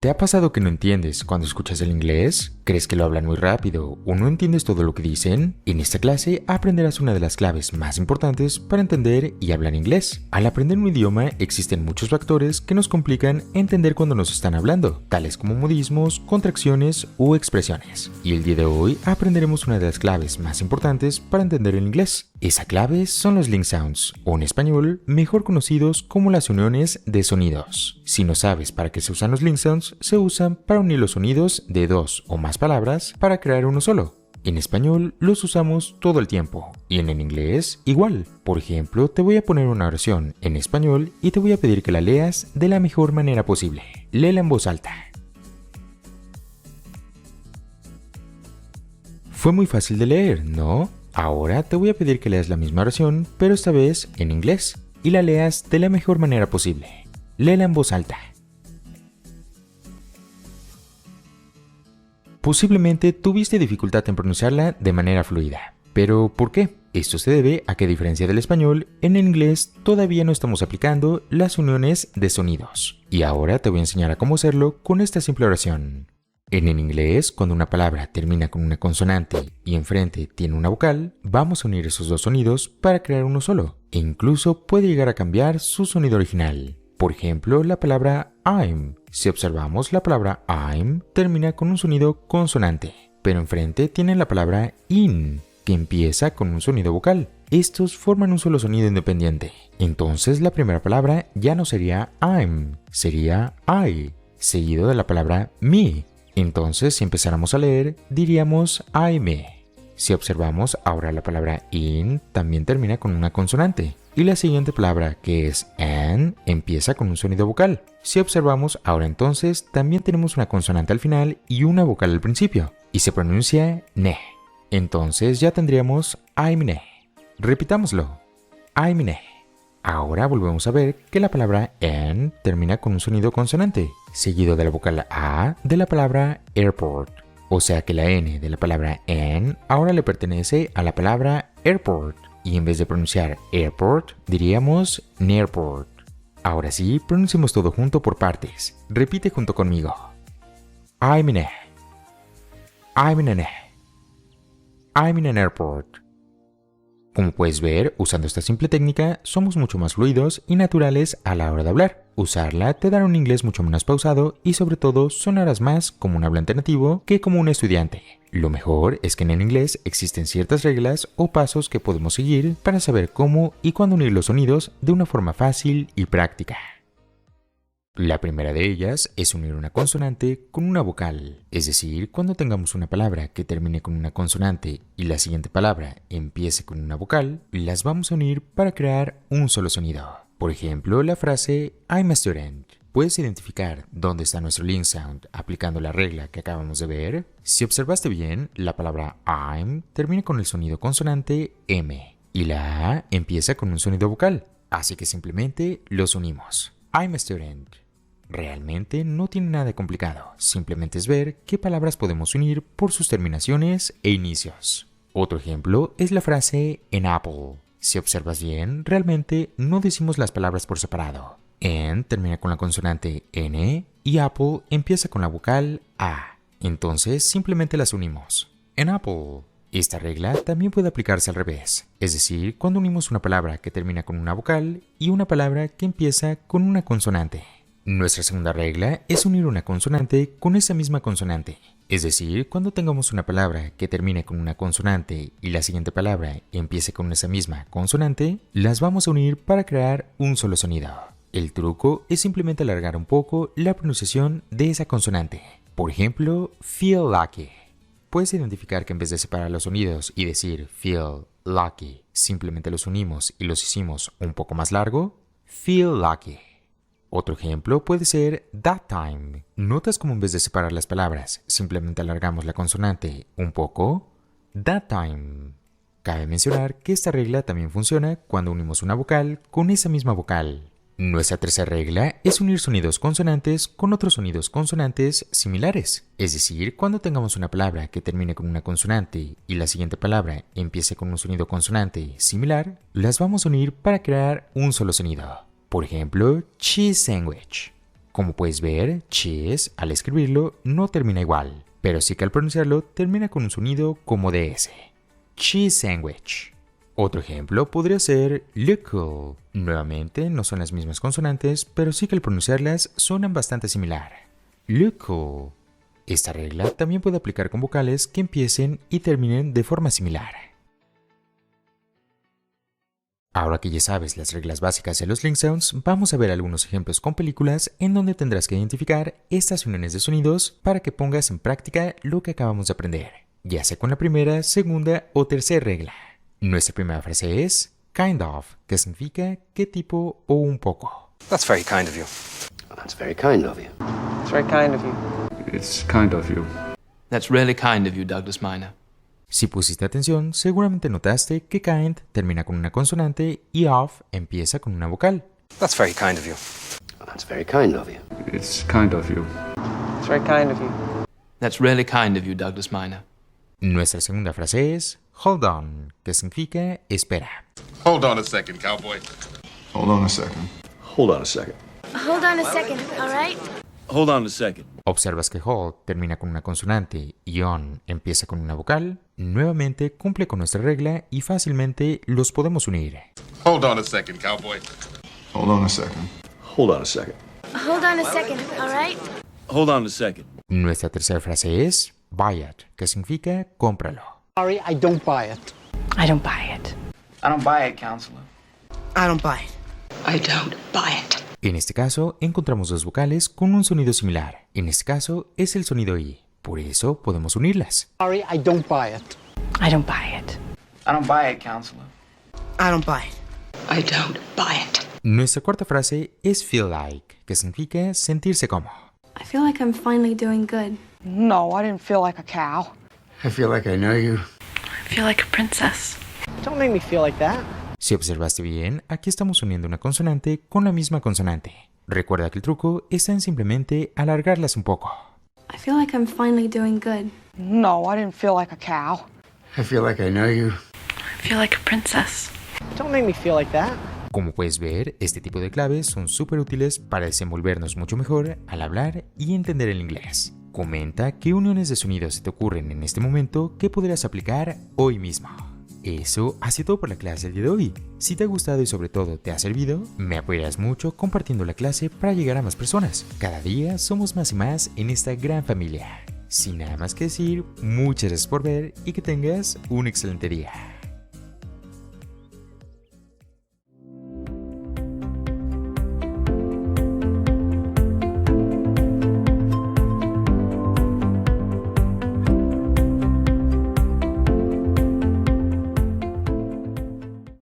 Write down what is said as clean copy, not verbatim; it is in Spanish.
¿Te ha pasado que no entiendes cuando escuchas el inglés? ¿Crees que lo hablan muy rápido o no entiendes todo lo que dicen? En esta clase aprenderás una de las claves más importantes para entender y hablar inglés. Al aprender un idioma existen muchos factores que nos complican entender cuando nos están hablando, tales como modismos, contracciones o expresiones. Y el día de hoy aprenderemos una de las claves más importantes para entender el inglés. Esa clave son los link sounds, o en español, mejor conocidos como las uniones de sonidos. Si no sabes para qué se usan los link sounds, se usan para unir los sonidos de dos o más palabras para crear uno solo. En español los usamos todo el tiempo, y en el inglés igual. Por ejemplo, te voy a poner una oración en español y te voy a pedir que la leas de la mejor manera posible. Léela en voz alta. Fue muy fácil de leer, ¿no? Ahora te voy a pedir que leas la misma oración, pero esta vez en inglés, y la leas de la mejor manera posible. Léela en voz alta. Posiblemente tuviste dificultad en pronunciarla de manera fluida. ¿Pero por qué? Esto se debe a que, a diferencia del español, en el inglés todavía no estamos aplicando las uniones de sonidos. Y ahora te voy a enseñar a cómo hacerlo con esta simple oración. En el inglés, cuando una palabra termina con una consonante y enfrente tiene una vocal, vamos a unir esos dos sonidos para crear uno solo, e incluso puede llegar a cambiar su sonido original. Por ejemplo, la palabra I'm. Si observamos, la palabra I'm termina con un sonido consonante, pero enfrente tiene la palabra in, que empieza con un sonido vocal. Estos forman un solo sonido independiente. Entonces la primera palabra ya no sería I'm, sería I, seguido de la palabra me. Entonces, si empezáramos a leer, diríamos I me. Si observamos, ahora la palabra in también termina con una consonante. Y la siguiente palabra, que es an, empieza con un sonido vocal. Si observamos, ahora entonces también tenemos una consonante al final y una vocal al principio. Y se pronuncia ne. Entonces ya tendríamos I'm ne. Repitámoslo. I'm ne. Ahora volvemos a ver que la palabra an termina con un sonido consonante, seguido de la vocal A de la palabra airport. O sea que la N de la palabra an ahora le pertenece a la palabra airport. Y en vez de pronunciar airport, diríamos nearport. Ahora sí, pronunciemos todo junto por partes. Repite junto conmigo. I'm in an airport. Como puedes ver, usando esta simple técnica, somos mucho más fluidos y naturales a la hora de hablar. Usarla te dará un inglés mucho menos pausado y sobre todo sonarás más como un hablante nativo que como un estudiante. Lo mejor es que en el inglés existen ciertas reglas o pasos que podemos seguir para saber cómo y cuándo unir los sonidos de una forma fácil y práctica. La primera de ellas es unir una consonante con una vocal, es decir, cuando tengamos una palabra que termine con una consonante y la siguiente palabra empiece con una vocal, las vamos a unir para crear un solo sonido. Por ejemplo, la frase I'm a student. ¿Puedes identificar dónde está nuestro link sound aplicando la regla que acabamos de ver? Si observaste bien, la palabra I'm termina con el sonido consonante M y la A empieza con un sonido vocal, así que simplemente los unimos. I'm a student. Realmente no tiene nada de complicado, simplemente es ver qué palabras podemos unir por sus terminaciones e inicios. Otro ejemplo es la frase an apple. Si observas bien, realmente no decimos las palabras por separado. An termina con la consonante N y apple empieza con la vocal A. Entonces simplemente las unimos. An apple. Esta regla también puede aplicarse al revés, es decir, cuando unimos una palabra que termina con una vocal y una palabra que empieza con una consonante. Nuestra segunda regla es unir una consonante con esa misma consonante. Es decir, cuando tengamos una palabra que termine con una consonante y la siguiente palabra empiece con esa misma consonante, las vamos a unir para crear un solo sonido. El truco es simplemente alargar un poco la pronunciación de esa consonante. Por ejemplo, feel lucky. Puedes identificar que en vez de separar los sonidos y decir feel lucky, simplemente los unimos y los hicimos un poco más largo. Feel lucky. Otro ejemplo puede ser that time. ¿Notas cómo en vez de separar las palabras, simplemente alargamos la consonante un poco? That time. Cabe mencionar que esta regla también funciona cuando unimos una vocal con esa misma vocal. Nuestra tercera regla es unir sonidos consonantes con otros sonidos consonantes similares. Es decir, cuando tengamos una palabra que termine con una consonante y la siguiente palabra empiece con un sonido consonante similar, las vamos a unir para crear un solo sonido. Por ejemplo, cheese sandwich. Como puedes ver, cheese al escribirlo no termina igual, pero sí que al pronunciarlo termina con un sonido como de S. Cheese sandwich. Otro ejemplo podría ser local. Nuevamente no son las mismas consonantes, pero sí que al pronunciarlas suenan bastante similar. Local. Esta regla también puede aplicar con vocales que empiecen y terminen de forma similar. Ahora que ya sabes las reglas básicas de los link sounds, vamos a ver algunos ejemplos con películas en donde tendrás que identificar estas uniones de sonidos para que pongas en práctica lo que acabamos de aprender, ya sea con la primera, segunda o tercera regla. Nuestra primera frase es kind of, que significa qué tipo o un poco. That's very kind of you. That's very kind of you. It's very kind of you. It's kind of you. That's really kind of you, Douglas Minor. Si pusiste atención, seguramente notaste que kind termina con una consonante y of empieza con una vocal. That's very kind of you. That's very kind of you. It's kind of you. It's very kind of you. That's really kind of you, Douglas Minor. Nuestra segunda frase es hold on, que significa espera. Hold on a second, cowboy. Hold on a second. Hold on a second. Hold on a second, all right? Hold on a second. Observas que hold termina con una consonante y on empieza con una vocal. Nuevamente cumple con nuestra regla y fácilmente los podemos unir. Hold on a second, cowboy. Hold on a second. Hold on a second. Hold on a second, all right? Hold on a second. Nuestra tercera frase es buy it, que significa cómpralo. Sorry, I don't buy it. I don't buy it. I don't buy it, counselor. I don't buy it. I don't buy it. En este caso encontramos dos vocales con un sonido similar. En este caso es el sonido I. Por eso podemos unirlas. Sorry, I don't buy it. I don't buy it. I don't buy it, counselor. I don't buy it. I don't buy it. Nuestra cuarta frase es feel like, que significa sentirse como. I feel like I'm finally doing good. No, I didn't feel like a cow. I feel like I know you. I feel like a princess. Don't make me feel like that. Si observaste bien, aquí estamos uniendo una consonante con la misma consonante. Recuerda que el truco está en simplemente alargarlas un poco. I feel like I'm finally doing good. No, I didn't feel like a cow. I feel like I know you. I feel like a princess. Don't make me feel like that. Como puedes ver, este tipo de claves son súper útiles para desenvolvernos mucho mejor al hablar y entender el inglés. Comenta qué uniones de sonidos se te ocurren en este momento que podrías aplicar hoy mismo. Eso ha sido todo por la clase del día de hoy. Si te ha gustado y sobre todo te ha servido, me apoyarás mucho compartiendo la clase para llegar a más personas. Cada día somos más y más en esta gran familia. Sin nada más que decir, muchas gracias por ver y que tengas un excelente día.